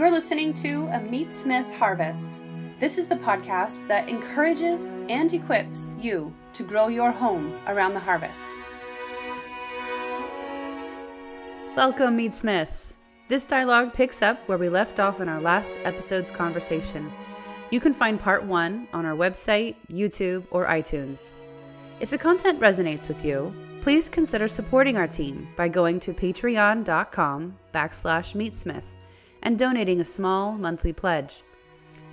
You're listening to a Meatsmith Harvest. This is the podcast that encourages and equips you to grow your home around the harvest. Welcome, Meatsmiths. This dialogue picks up where we left off in our last episode's conversation. You can find part 1 on our website, YouTube, or iTunes. If the content resonates with you, please consider supporting our team by going to patreon.com/Meatsmith and donating a small monthly pledge.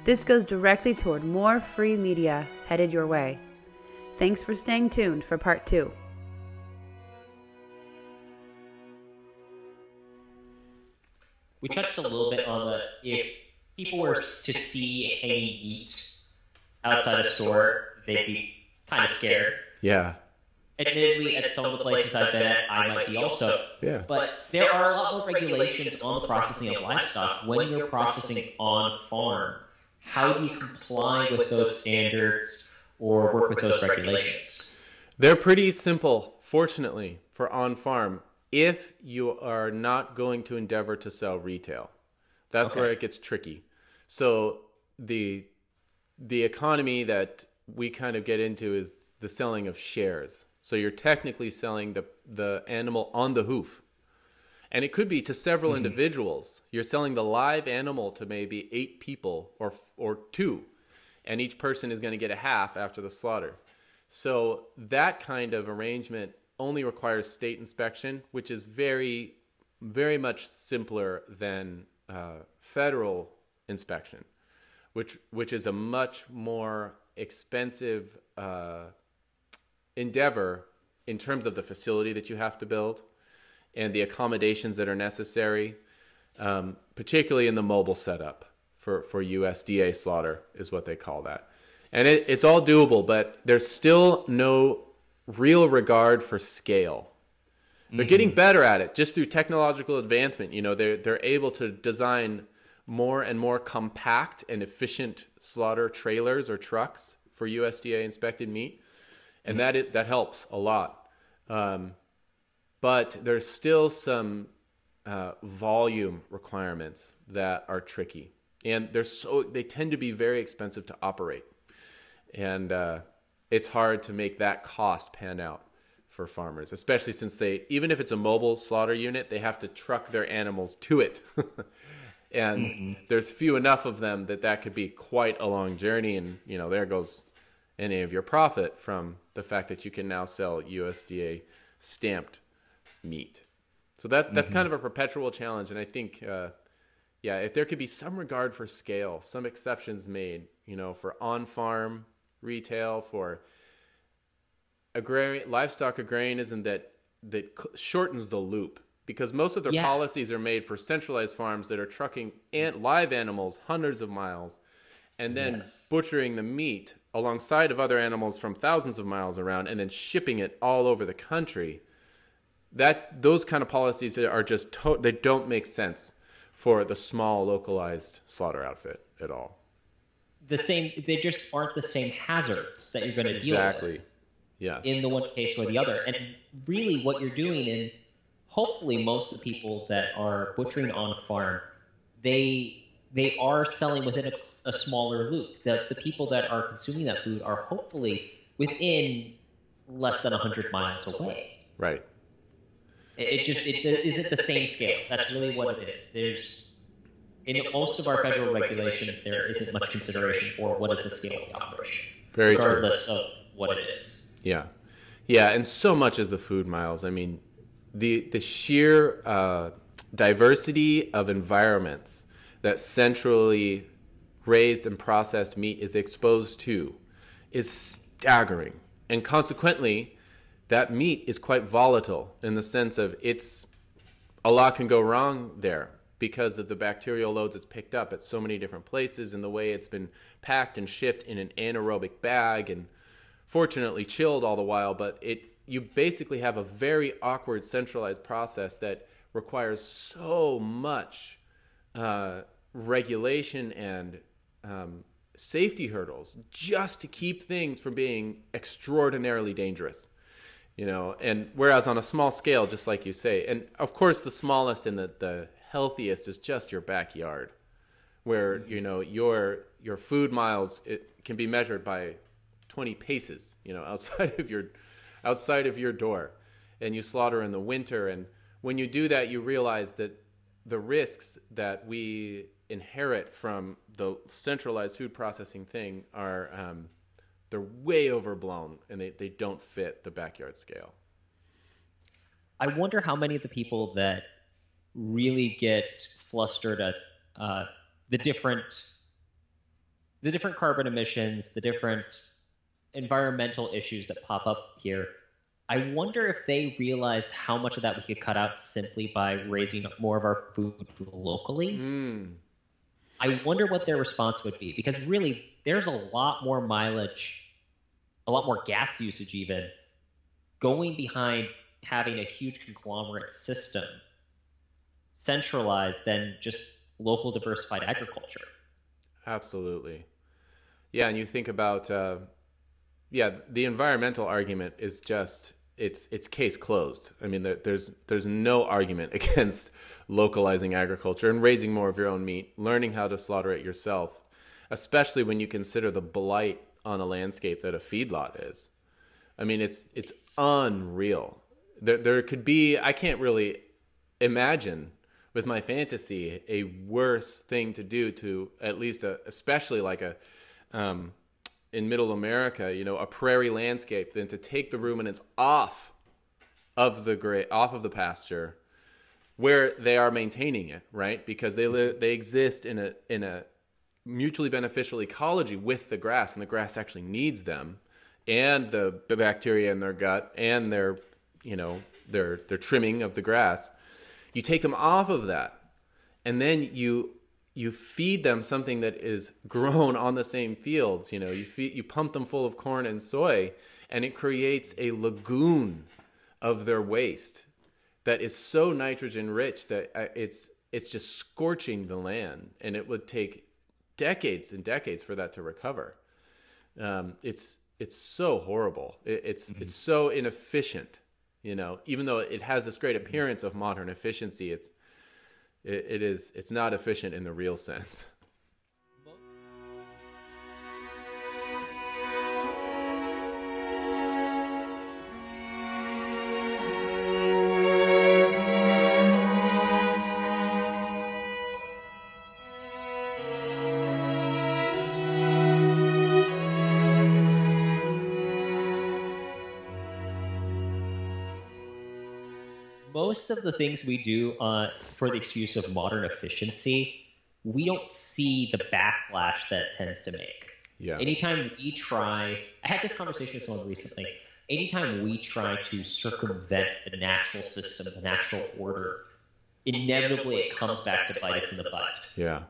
This goes directly toward more free media headed your way. Thanks for staying tuned for part 2. We touched a little bit on if people were to see any meat outside a store, they'd be kind of scared. Yeah. Admittedly, at some of the places I've been at, I might be also. Yeah. But there are a lot more regulations on the processing of livestock when you're processing on farm. How do you comply with those standards or work with those regulations? They're pretty simple, fortunately, for on-farm, if you are not going to endeavor to sell retail. That's where it gets tricky. So the economy that we kind of get into is the selling of shares. So you're technically selling the animal on the hoof. And it could be to several individuals. You're selling the live animal to maybe 8 people or 2. And each person is going to get a half after the slaughter. So that kind of arrangement only requires state inspection, which is very, very much simpler than federal inspection, which is a much more expensive endeavor in terms of the facility that you have to build and the accommodations that are necessary, particularly in the mobile setup for USDA slaughter is what they call that. And it's all doable, but there's still no real regard for scale. They're getting better at it just through technological advancement. You know, they're able to design more and more compact and efficient slaughter trailers or trucks for USDA inspected meat. And that helps a lot. But there's still some volume requirements that are tricky. And they tend to be very expensive to operate. And it's hard to make that cost pan out for farmers, especially since even if it's a mobile slaughter unit, they have to truck their animals to it. And there's few enough of them that could be quite a long journey. And, you know, there goes any of your profit from the fact that you can now sell USDA stamped meat. So that's kind of a perpetual challenge. And I think, if there could be some regard for scale, some exceptions made, you know, for on-farm retail, for livestock agrarianism that shortens the loop, because most of their policies are made for centralized farms that are trucking live animals hundreds of miles and then butchering the meat alongside of other animals from thousands of miles around and then shipping it all over the country. Those kind of policies are just they don't make sense for the small localized slaughter outfit at all. They just aren't the same hazards that you're going to deal with. Exactly. Yes. In the one case or the other. And really what you're doing, and hopefully most of the people that are butchering on farm, they are selling within a smaller loop. The people that are consuming that food are hopefully within less than 100 miles away. Right. It isn't the same scale. That's really what it is. In most of our federal regulations, there isn't much consideration for what is the scale of the operation, regardless of what it is. Yeah. Yeah, and so much is the food miles. I mean, the sheer diversity of environments that centrally raised and processed meat is exposed to is staggering. And consequently, that meat is quite volatile in the sense of a lot can go wrong there because of the bacterial loads it's picked up at so many different places and the way it's been packed and shipped in an anaerobic bag and fortunately chilled all the while. But you basically have a very awkward centralized process that requires so much regulation and safety hurdles just to keep things from being extraordinarily dangerous. You know, and whereas on a small scale, just like you say, and of course the smallest and the healthiest is just your backyard. where, you know, your food miles, it can be measured by 20 paces, you know, outside of your door, and you slaughter in the winter. And when you do that, you realize that the risks that we inherit from the centralized food processing thing are, they're way overblown, and they don't fit the backyard scale. I wonder how many of the people that really get flustered at the different carbon emissions, the different environmental issues that pop up here, I wonder if they realized how much of that we could cut out simply by raising more of our food locally. I wonder what their response would be, because really there's a lot more mileage, a lot more gas usage even, going behind having a huge conglomerate system centralized than just local diversified agriculture. Absolutely. Yeah, and you think about, the environmental argument is just, it's case closed. I mean, there's no argument against localizing agriculture and raising more of your own meat, learning how to slaughter it yourself, especially when you consider the blight on a landscape that a feedlot is. I mean, it's unreal. There could be, I can't really imagine with my fantasy a worse thing to do to at least especially like in middle America, you know, a prairie landscape, than to take the ruminants off of the pasture where they are maintaining it, right? Because they exist in a mutually beneficial ecology with the grass, and the grass actually needs them, and the bacteria in their gut, and their trimming of the grass. You take them off of that, and then you feed them something that is grown on the same fields. You know, you pump them full of corn and soy, and it creates a lagoon of their waste that is so nitrogen rich that it's just scorching the land, and it would take decades and decades for that to recover. It's so horrible. It's so inefficient. You know, even though it has this great appearance of modern efficiency, it's not efficient in the real sense. Most of the things we do for the excuse of modern efficiency, we don't see the backlash that it tends to make. Yeah. Anytime we try, I had this conversation with someone recently, anytime we try to circumvent the natural system, the natural order, inevitably it comes back to bite us in the butt. Yeah.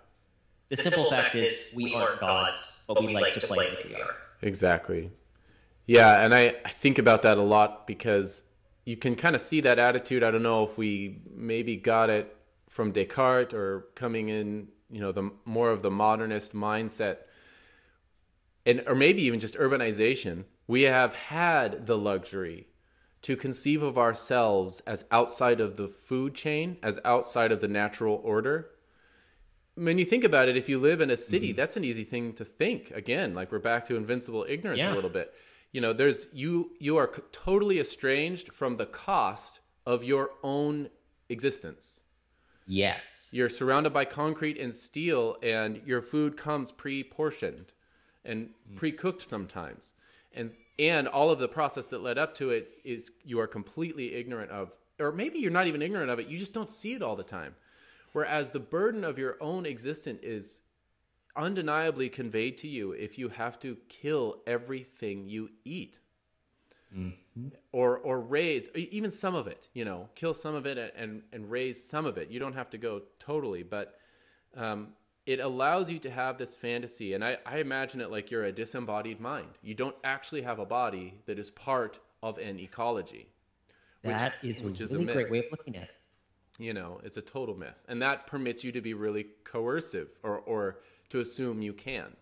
The simple fact is we aren't gods, but we like to play like we are. Exactly. Yeah, and I think about that a lot because you can kind of see that attitude. I don't know if we maybe got it from Descartes or coming in, you know, the more of the modernist mindset, or maybe even just urbanization. We have had the luxury to conceive of ourselves as outside of the food chain, as outside of the natural order. When you think about it, if you live in a city, that's an easy thing to think. Again, like we're back to invincible ignorance a little bit. You know, you are totally estranged from the cost of your own existence. Yes. You're surrounded by concrete and steel, and your food comes pre-portioned and pre-cooked sometimes. And all of the process that led up to it is you are completely ignorant of, or maybe you're not even ignorant of it, you just don't see it all the time. Whereas the burden of your own existence is undeniably conveyed to you if you have to kill everything you eat, or raise even some of it, you know, kill some of it and raise some of it. You don't have to go totally, but it allows you to have this fantasy. And I imagine it like you're a disembodied mind. You don't actually have a body that is part of an ecology. That is a really great way of looking at it. You know, it's a total myth. And that permits you to be really coercive or to assume you can.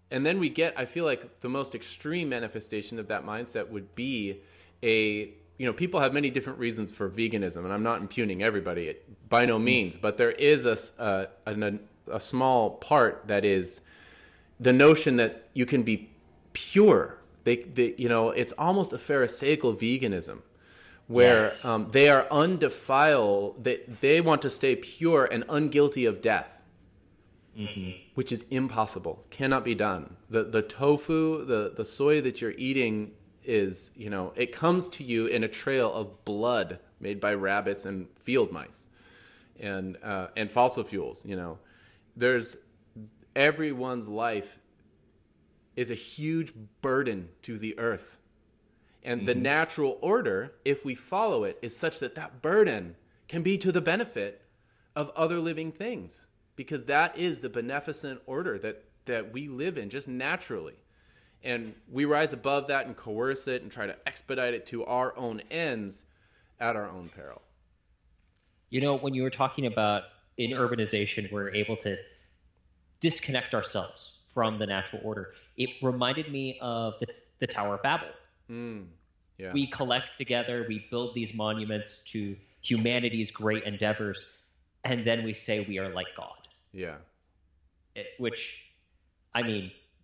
And then I feel like the most extreme manifestation of that mindset would be people have many different reasons for veganism, and I'm not impugning everybody by no means, but there is a small part that is the notion that you can be pure. It's almost a pharisaical veganism, where they are undefiled. They want to stay pure and unguilty of death, which is impossible, cannot be done. The tofu, the soy that you're eating is, it comes to you in a trail of blood made by rabbits and field mice, and fossil fuels. There's everyone's life is a huge burden to the earth. And the natural order, if we follow it, is such that that burden can be to the benefit of other living things, because that is the beneficent order that we live in just naturally. And we rise above that and coerce it and try to expedite it to our own ends at our own peril. When you were talking about in urbanization, we're able to disconnect ourselves from the natural order. It reminded me of the Tower of Babel. Yeah. We collect together, we build these monuments to humanity's great endeavors, and then we say we are like God. Yeah.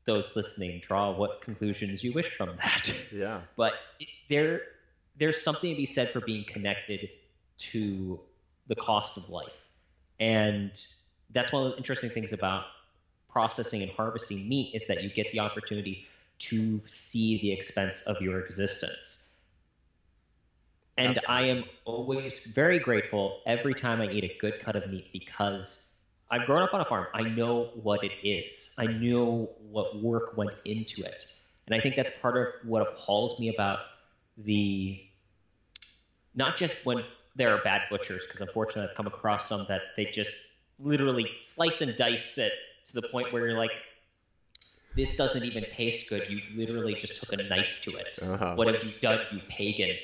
Those listening, draw what conclusions you wish from that. Yeah. But there's something to be said for being connected to the cost of life. And that's one of the interesting things about processing and harvesting meat, is that you get the opportunity to see the expense of your existence. And absolutely. I am always very grateful every time I eat a good cut of meat, because I've grown up on a farm. I know what it is. I know what work went into it. And I think that's part of what appalls me about not just when there are bad butchers, because unfortunately I've come across some that they just literally slice and dice it to the point where you're like, this doesn't even taste good. You literally just took a knife to it. What have you done, you pagan?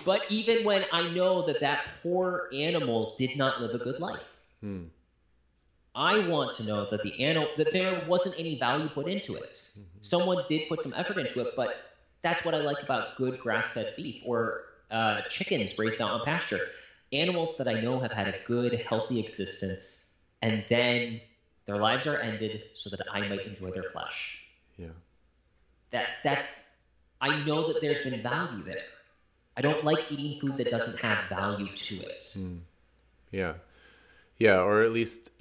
But even when I know that poor animal did not live a good life, I want to know that that there wasn't any value put into it. Someone did put some effort into it, but that's what I like about good grass-fed beef, or chickens raised out on pasture. Animals that I know have had a good, healthy existence, and then their lives are ended so that I might enjoy their flesh. Yeah. I know that there's been value there. I don't like eating food that doesn't have value to it. Yeah. Yeah, or at least,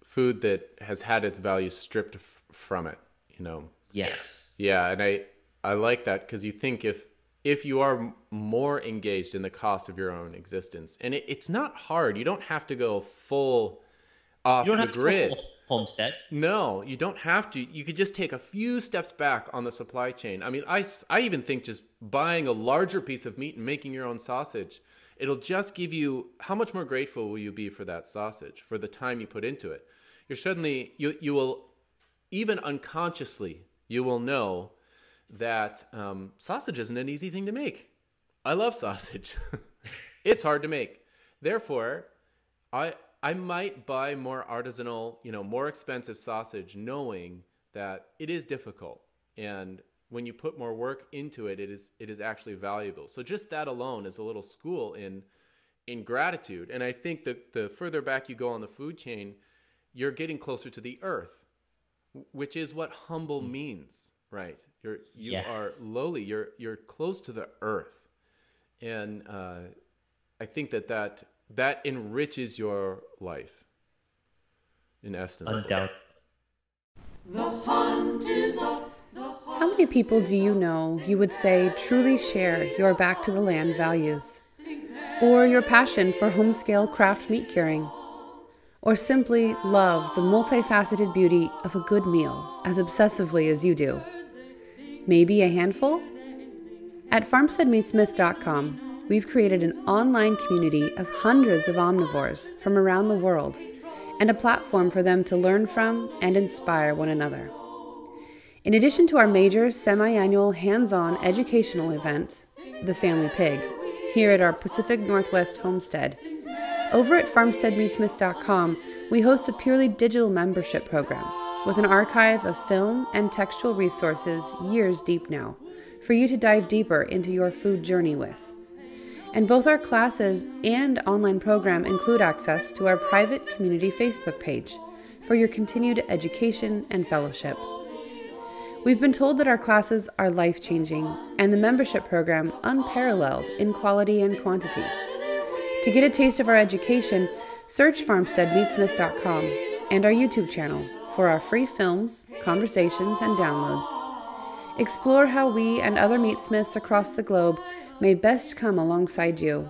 food that has had its value stripped from it, Yes. Yeah, and I like that, because you think if you are more engaged in the cost of your own existence, and it's not hard. You don't have to go full off the grid. Homestead. No, you don't have to. You could just take a few steps back on the supply chain. I mean, I even think just buying a larger piece of meat and making your own sausage, it'll just give you, how much more grateful will you be for that sausage, for the time you put into it? You're suddenly, you will, even unconsciously, you will know that sausage isn't an easy thing to make. I love sausage. It's hard to make. Therefore, I might buy more artisanal, more expensive sausage, knowing that it is difficult. And when you put more work into it, it is actually valuable. So just that alone is a little school in gratitude. And I think that the further back you go on the food chain, you're getting closer to the earth, which is what humble means, right? You are lowly. You're close to the earth. And I think that enriches your life, in essence. Undoubtedly. How many people do you know you would say truly share your back to the land values, or your passion for home-scale craft meat curing, or simply love the multifaceted beauty of a good meal as obsessively as you do? Maybe a handful? At farmsteadmeatsmith.com, we've created an online community of hundreds of omnivores from around the world, and a platform for them to learn from and inspire one another. In addition to our major semi-annual hands-on educational event, The Family Pig, here at our Pacific Northwest homestead, over at farmsteadmeatsmith.com, we host a purely digital membership program with an archive of film and textual resources years deep now, for you to dive deeper into your food journey with. And both our classes and online program include access to our private community Facebook page for your continued education and fellowship. We've been told that our classes are life-changing and the membership program unparalleled in quality and quantity. To get a taste of our education, search farmsteadmeatsmith.com and our YouTube channel for our free films, conversations, and downloads. Explore how we and other meatsmiths across the globe may best come alongside you,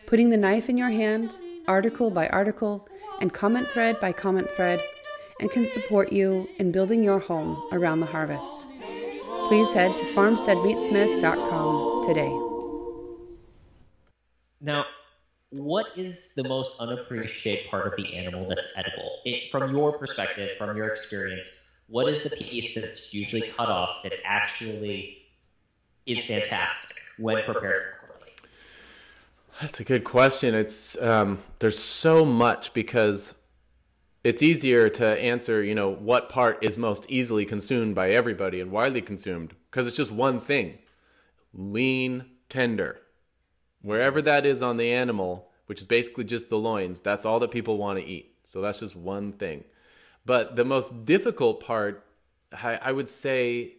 putting the knife in your hand, article by article, and comment thread by comment thread, and can support you in building your home around the harvest. Please head to farmsteadmeatsmith.com today. Now, what is the most unappreciated part of the animal that's edible? From your perspective, from your experience, what is the piece that's usually cut off that actually is fantastic when prepared properly? That's a good question. It's there's so much, because it's easier to answer, what part is most easily consumed by everybody and widely consumed, because it's just one thing. Lean, tender. Wherever that is on the animal, which is basically just the loins, that's all that people want to eat. So that's just one thing. But the most difficult part, I would say,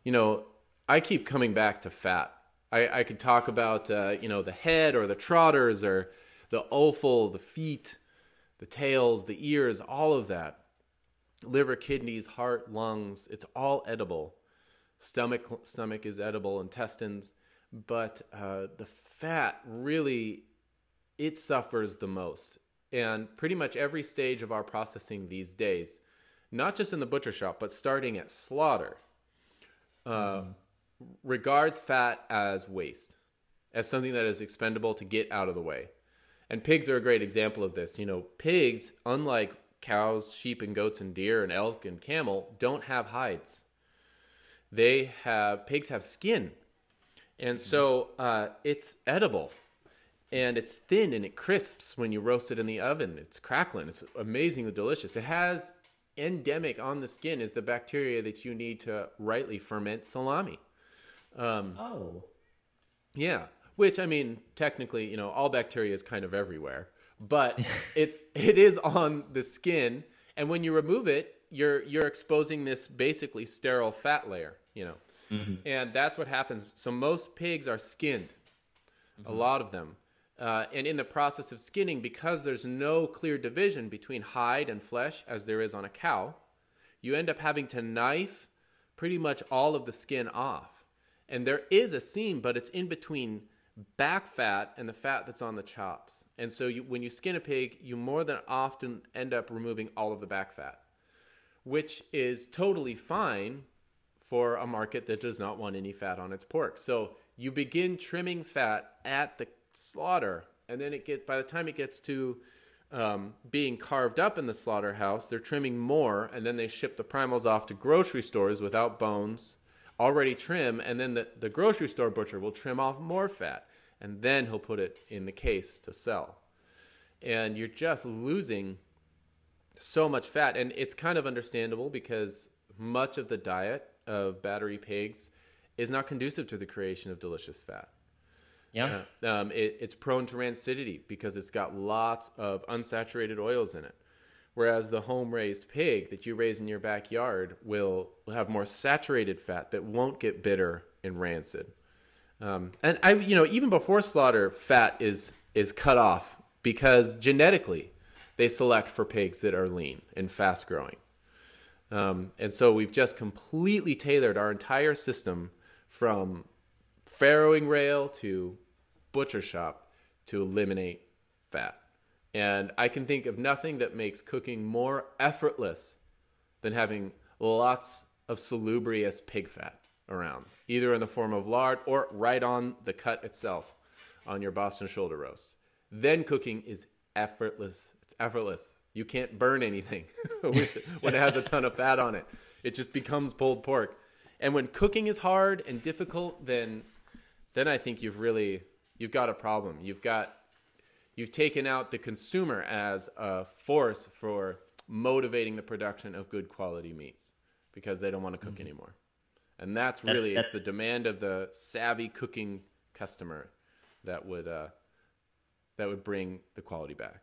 I keep coming back to fat. I could talk about, the head or the trotters or the offal, the feet, the tails, the ears, all of that. Liver, kidneys, heart, lungs, it's all edible. Stomach is edible, intestines. But the fat really, it suffers the most. And pretty much every stage of our processing these days, not just in the butcher shop, but starting at slaughter, regards fat as waste, as something that is expendable to get out of the way. And pigs are a great example of this. Pigs, unlike cows, sheep, and goats, and deer, and elk, and camel, don't have hides. Pigs have skin. And so it's edible. And it's thin and it crisps when you roast it in the oven. It's crackling. It's amazingly delicious. It has endemic on the skin is the bacteria that you need to rightly ferment salami. Yeah. Which, technically, all bacteria is kind of everywhere. But it is on the skin. And when you remove it, you're exposing this basically sterile fat layer, Mm-hmm. And that's what happens. So most pigs are skinned, a lot of them. And in the process of skinning, because there's no clear division between hide and flesh as there is on a cow, you end up having to knife pretty much all of the skin off. And there is a seam, but it's in between back fat and the fat that's on the chops. And so when you skin a pig, you more than often end up removing all of the back fat, which is totally fine for a market that does not want any fat on its pork. So you begin trimming fat at the slaughter, and then by the time it gets to being carved up in the slaughterhouse, they're trimming more, and then they ship the primals off to grocery stores without bones, already trim, and then the grocery store butcher will trim off more fat, and then he'll put it in the case to sell. And you're just losing so much fat, and it's kind of understandable because much of the diet of battery pigs is not conducive to the creation of delicious fat. Yeah. It's prone to rancidity because it's got lots of unsaturated oils in it. Whereas the home-raised pig that you raise in your backyard will have more saturated fat that won't get bitter and rancid. And even before slaughter, fat is cut off because genetically they select for pigs that are lean and fast-growing. And so we've just completely tailored our entire system from farrowing rail to butcher shop to eliminate fat. And I can think of nothing that makes cooking more effortless than having lots of salubrious pig fat around, either in the form of lard or right on the cut itself on your Boston shoulder roast. Then cooking is effortless. It's effortless. You can't burn anything when it has a ton of fat on it. It just becomes pulled pork. And when cooking is hard and difficult, then I think you've got a problem. You've taken out the consumer as a force for motivating the production of good quality meats because they don't want to cook anymore. And that's the demand of the savvy cooking customer that would bring the quality back.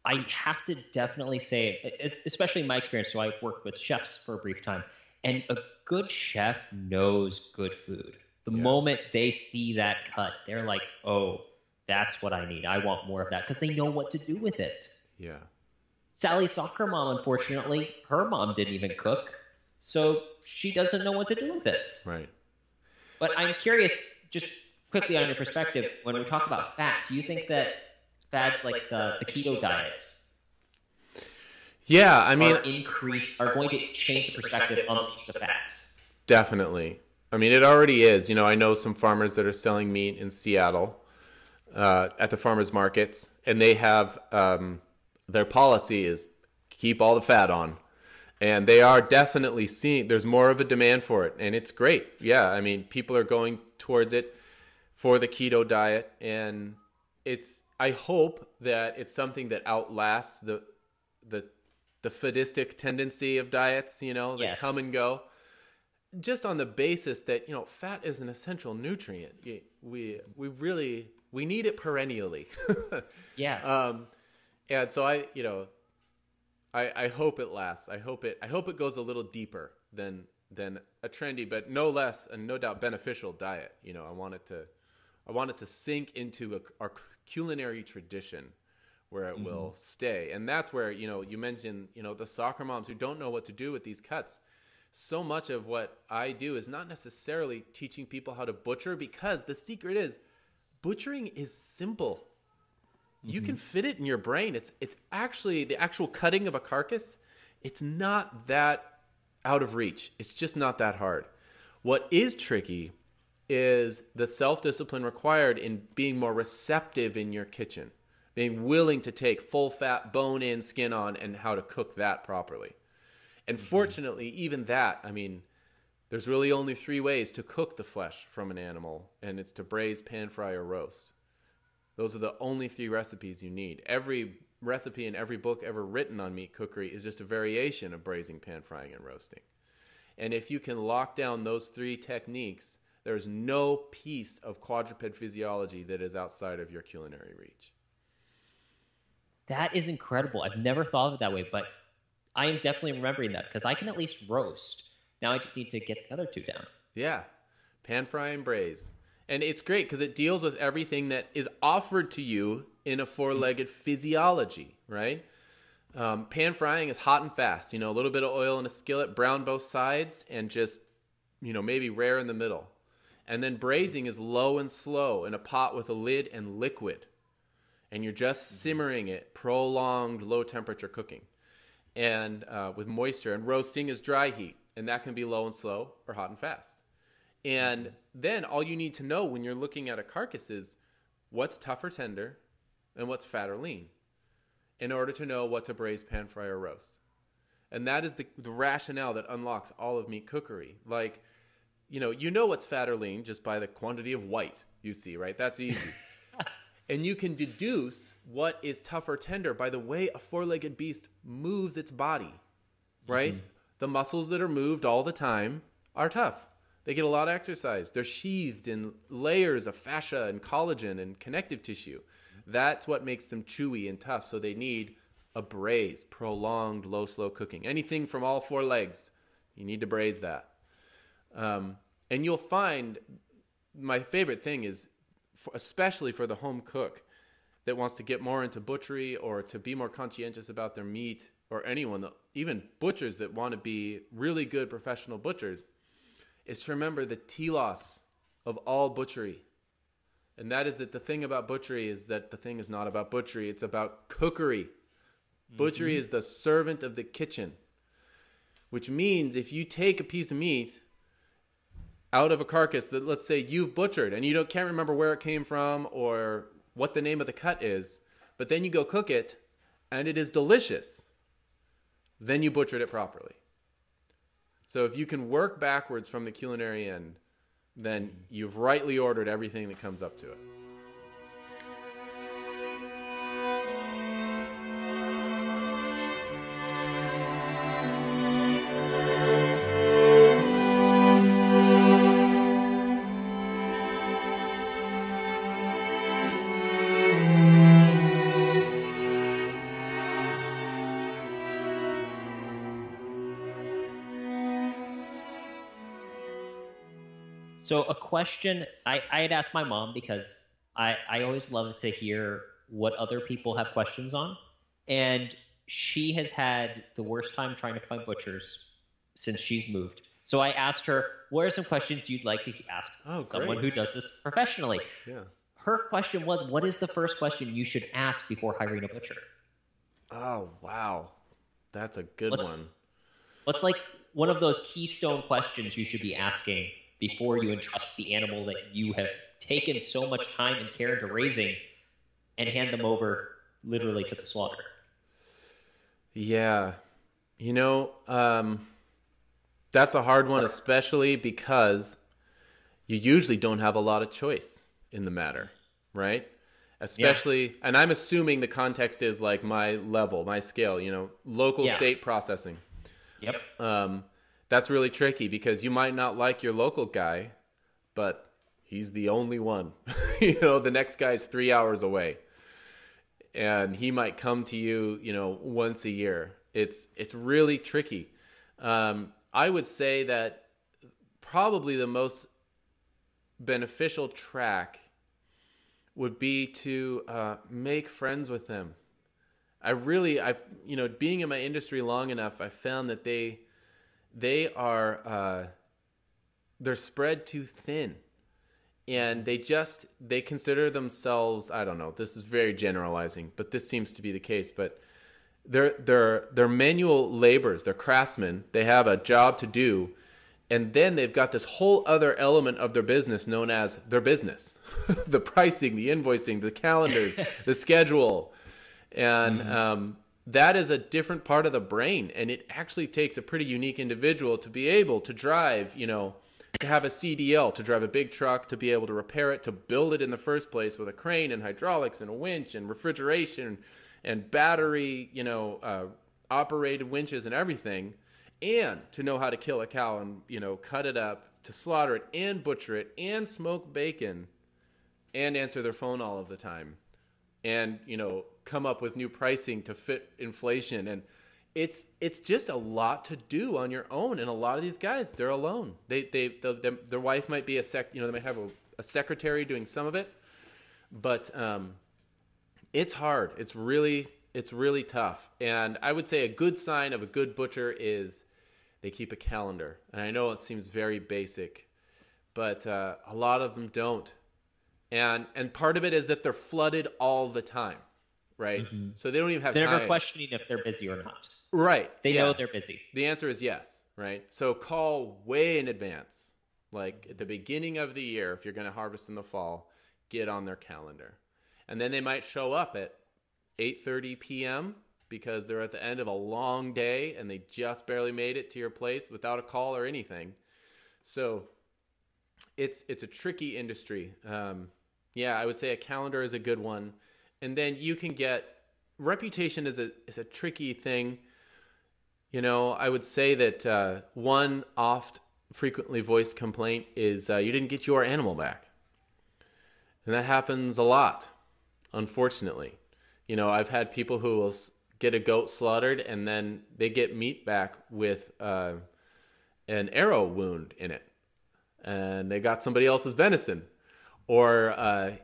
I have to definitely say, especially in my experience, so I've worked with chefs for a brief time, and a good chef knows good food. The moment they see that cut, they're like, oh, that's what I need. I want more of that, because they know what to do with it. Yeah. Sally's soccer mom, unfortunately, her mom didn't even cook, so she doesn't know what to do with it. Right. But I'm curious, just quickly on your perspective, when we talk about fat, do you think that fads like the keto diet Yeah, I mean, are going to change the perspective on the use of fat? Definitely. I mean, it already is. I know some farmers that are selling meat in Seattle at the farmers markets, and they have their policy is keep all the fat on. And they are definitely seeing there's more of a demand for it, and it's great. Yeah, I mean, people are going towards it for the keto diet, and I hope that it's something that outlasts the fadistic tendency of diets, that come and go. Just on the basis that, fat is an essential nutrient. We need it perennially. Yes. And so I hope it lasts. I hope it goes a little deeper than a trendy, but no less and no doubt beneficial diet. I want it to sink into our culinary tradition where it will stay. And that's where, you mentioned, the soccer moms who don't know what to do with these cuts. So much of what I do is not necessarily teaching people how to butcher, because the secret is butchering is simple. You can fit it in your brain. It's actually the actual cutting of a carcass. It's not that out of reach. It's just not that hard. What is tricky is the self-discipline required in being more receptive in your kitchen, being willing to take full fat, bone in, skin on, and how to cook that properly. And fortunately, even that, I mean, there's really only 3 ways to cook the flesh from an animal, and it's to braise, pan fry, or roast. Those are the only 3 recipes you need. Every recipe in every book ever written on meat cookery is just a variation of braising, pan frying, and roasting. And if you can lock down those 3 techniques, there's no piece of quadruped physiology that is outside of your culinary reach. That is incredible. I've never thought of it that way, but I am definitely remembering that, because I can at least roast. Now I just need to get the other 2 down. Yeah, pan fry and braise. And it's great because it deals with everything that is offered to you in a 4-legged physiology, right? Pan frying is hot and fast, a little bit of oil in a skillet, brown both sides, and just, maybe rare in the middle. And then braising is low and slow in a pot with a lid and liquid. And you're just simmering it, prolonged low temperature cooking, and with moisture. And roasting is dry heat, and that can be low and slow or hot and fast. And then all you need to know when you're looking at a carcass is what's tough or tender and what's fat or lean in order to know what to braise, pan fry, or roast. And that is the rationale that unlocks all of meat cookery. Like, you know what's fat or lean just by the quantity of white you see, right? That's easy. And you can deduce what is tough or tender by the way a 4-legged beast moves its body, right? The muscles that are moved all the time are tough. They get a lot of exercise. They're sheathed in layers of fascia and collagen and connective tissue. That's what makes them chewy and tough. So they need a braise, prolonged, low, slow cooking. Anything from all 4 legs, you need to braise that. And you'll find my favorite thing is, especially for the home cook that wants to get more into butchery or to be more conscientious about their meat, or anyone, even butchers that want to be really good professional butchers, is to remember the telos of all butchery. And that is that the thing about butchery is that the thing is not about butchery. It's about cookery. Butchery is the servant of the kitchen, which means if you take a piece of meat out of a carcass that, let's say, you've butchered and you can't remember where it came from or what the name of the cut is, but then you go cook it and it is delicious, then you butchered it properly. So if you can work backwards from the culinary end, then you've rightly ordered everything that comes up to it. So a question I had asked my mom, because I always love to hear what other people have questions on. And she has had the worst time trying to find butchers since she's moved. So I asked her, what are some questions you'd like to ask someone who does this professionally? Yeah. Her question was, what is the first question you should ask before hiring a butcher? Oh, wow. That's a good one. What's like one of those keystone questions you should be asking before you entrust the animal that you have taken so much time and care into raising and hand them over literally to the slaughter? Yeah. You know, that's a hard one, especially because you usually don't have a lot of choice in the matter, right? Especially, and I'm assuming the context is like my level, my scale, you know, local state processing. Yep. That's really tricky because you might not like your local guy, but he's the only one. You know, the next guy's 3 hours away. And he might come to you, you know, once a year. It's really tricky. I would say that probably the most beneficial track would be to make friends with them. You know, being in my industry long enough, I found that they're spread too thin. And they consider themselves, I don't know, this is very generalizing, but this seems to be the case, but they're manual laborers, they're craftsmen, they have a job to do, and then they've got this whole other element of their business known as their business. The pricing, the invoicing, the calendars, the schedule. And that is a different part of the brain, and it actually takes a pretty unique individual to be able to drive, you know, to have a CDL, to drive a big truck, to be able to repair it, to build it in the first place with a crane and hydraulics and a winch and refrigeration and battery, you know, operated winches and everything, and to know how to kill a cow and, you know, cut it up, to slaughter it and butcher it and smoke bacon and answer their phone all of the time and, you know, come up with new pricing to fit inflation. And it's just a lot to do on your own. And a lot of these guys, they're alone. Their wife might be they might have a secretary doing some of it, but it's hard. It's really tough. And I would say a good sign of a good butcher is they keep a calendar. And I know it seems very basic, but a lot of them don't. And part of it is that they're flooded all the time, right? Mm-hmm. So they don't even have time. They're never questioning if they're busy or not. Right. They know they're busy. The answer is yes, right? So call way in advance. Like at the beginning of the year, if you're going to harvest in the fall, get on their calendar. And then they might show up at 8:30 p.m. because they're at the end of a long day and they just barely made it to your place without a call or anything. So it's a tricky industry. I would say a calendar is a good one. And then you can get reputation is a tricky thing. You know, I would say that one frequently voiced complaint is you didn't get your animal back. And that happens a lot, unfortunately. You know, I've had people who will get a goat slaughtered and then they get meat back with an arrow wound in it. And they got somebody else's venison. Or,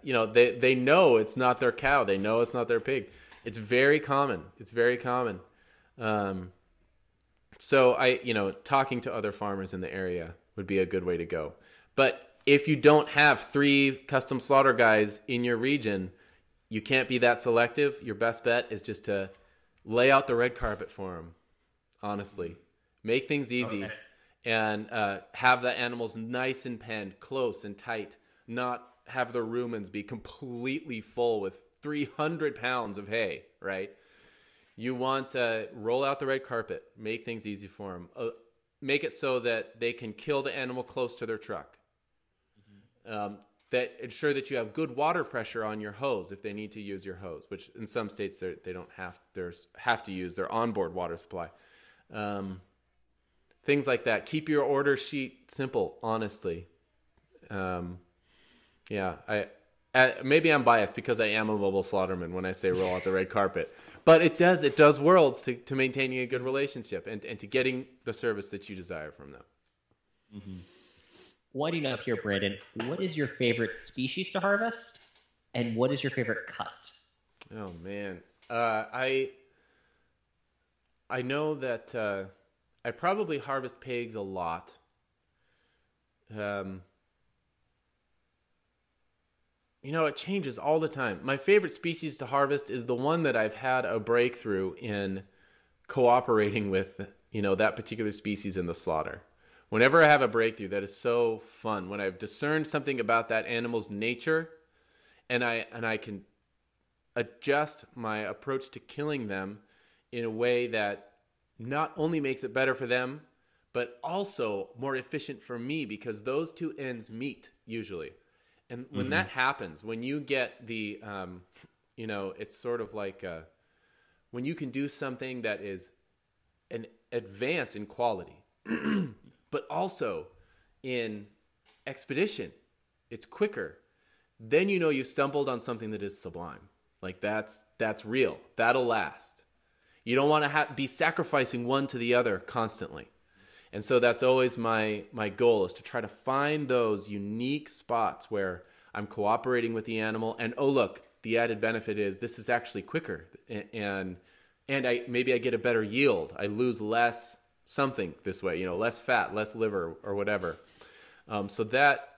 they know it's not their cow. They know it's not their pig. It's very common. So talking to other farmers in the area would be a good way to go. But if you don't have 3 custom slaughter guys in your region, you can't be that selective. Your best bet is just to lay out the red carpet for them, honestly. Make things easy and have the animals nice and penned, close and tight, not have the rumens be completely full with 300 pounds of hay, right? You want to roll out the red carpet, make things easy for them. Make it so that they can kill the animal close to their truck. Mm-hmm. That ensure that you have good water pressure on your hose if they need to use your hose, which in some states they don't have to use their onboard water supply. Things like that. Keep your order sheet simple, honestly. Maybe I'm biased because I am a mobile slaughterman when I say roll out the red carpet. But it does worlds to maintaining a good relationship and to getting the service that you desire from them. winding up here, Brandon, what is your favorite species to harvest, and what is your favorite cut? Oh man, I know that I probably harvest pigs a lot. It changes all the time. My favorite species to harvest is the one that I've had a breakthrough in cooperating with, that particular species in the slaughter. Whenever I have a breakthrough, that is so fun. When I've discerned something about that animal's nature, and I can adjust my approach to killing them in a way that not only makes it better for them, but also more efficient for me, because those two ends meet usually. And when that happens, when you get the, it's sort of like when you can do something that is an advance in quality, but also in expedition, it's quicker, then you've stumbled on something that is sublime. Like that's real. That'll last. You don't want to be sacrificing one to the other constantly. And so that's always my goal, is to try to find those unique spots where I'm cooperating with the animal. And oh, look, the added benefit is this is actually quicker. And maybe I get a better yield. I lose less something this way, less fat, less liver or whatever. So that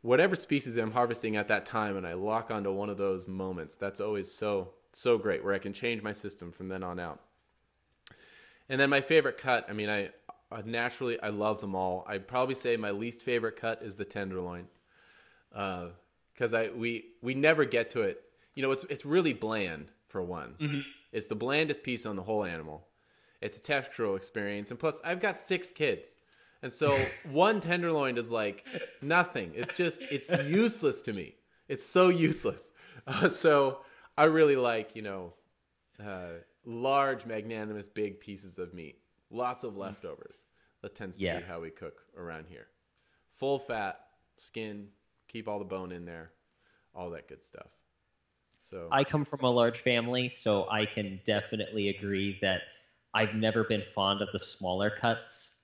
whatever species I'm harvesting at that time, and I lock onto one of those moments, that's always so great, where I can change my system from then on out. And then my favorite cut, I naturally, I love them all. I'd probably say my least favorite cut is the tenderloin, because we never get to it. It's really bland, for one. Mm-hmm. It's the blandest piece on the whole animal. It's a textural experience, and plus I've got 6 kids, and so one tenderloin is like nothing. It's useless to me. It's so useless. So I really like large, magnanimous, big pieces of meat. Lots of leftovers. That tends to be how we cook around here. Full fat, skin, keep all the bone in there, all that good stuff. So I come from a large family, so I can definitely agree that I've never been fond of the smaller cuts.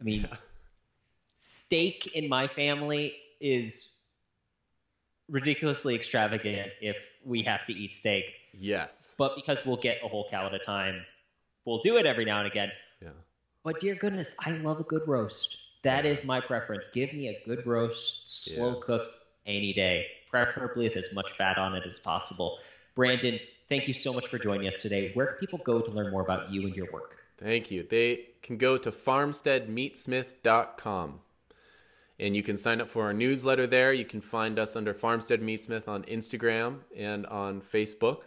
Steak in my family is ridiculously extravagant if we have to eat steak. Yes. But because we'll get a whole cow at a time, we'll do it every now and again. Yeah. But dear goodness, I love a good roast. That is my preference. Give me a good roast, slow cooked any day, preferably with as much fat on it as possible. Brandon, thank you so much for joining us today. Where can people go to learn more about you and your work? Thank you. They can go to farmsteadmeatsmith.com, and you can sign up for our newsletter there. You can find us under Farmstead Meatsmith on Instagram and on Facebook.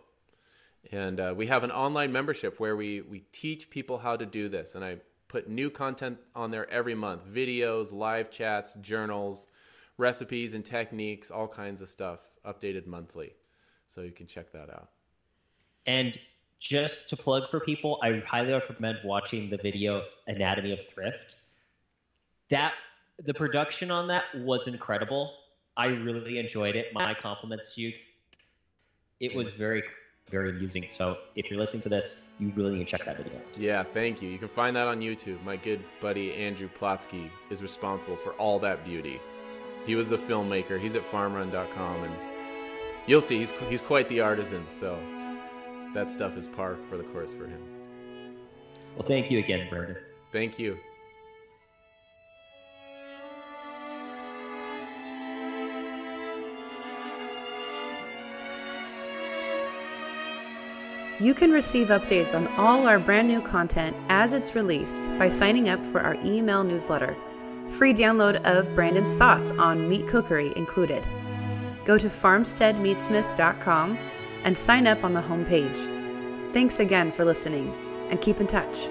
And we have an online membership where we teach people how to do this. And I put new content on there every month: videos, live chats, journals, recipes and techniques, all kinds of stuff, updated monthly. So you can check that out. And just to plug for people, I highly recommend watching the video Anatomy of Thrift. The production on that was incredible. I really enjoyed it. My compliments to you. It was very, very amusing. So if you're listening to this, you really need to check that video out. Yeah, thank you. You can find that on YouTube. My good buddy Andrew Plotsky is responsible for all that beauty. He was the filmmaker. He's at farmrun.com, and you'll see he's quite the artisan. So that stuff is par for the course for him. Well, thank you again, Brandon. Thank you. You can receive updates on all our brand new content as it's released by signing up for our email newsletter. Free download of Brandon's thoughts on meat cookery included. Go to farmsteadmeatsmith.com and sign up on the homepage. Thanks again for listening, and keep in touch.